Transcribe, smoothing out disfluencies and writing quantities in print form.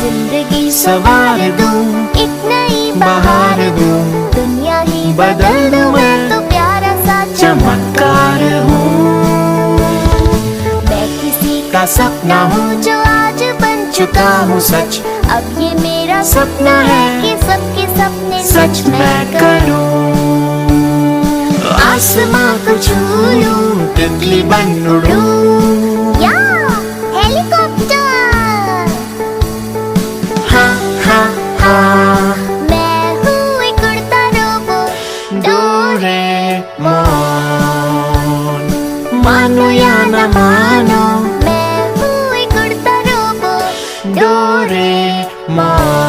जिंदगी सवार दूं, एक नई बहार दूं, दुनिया ही बदल दूं मैं तो प्यारा सा चमत्कार हूँ। मैं किसी का सपना हूँ जो आज बन चुका हूँ सच, अब ये मेरा सपना है कि सबके सपने सच मैं करूँ। आसमां को छू लूं, तितली बन उड़ूं, या हेलीकॉप्टर। हा हा हा। मैं हूँ एक उड़ता रोबोट, डोरेमोन, मानो या न मानो, मैं हूँ एक उड़ता रोबोट, डोरेमोन।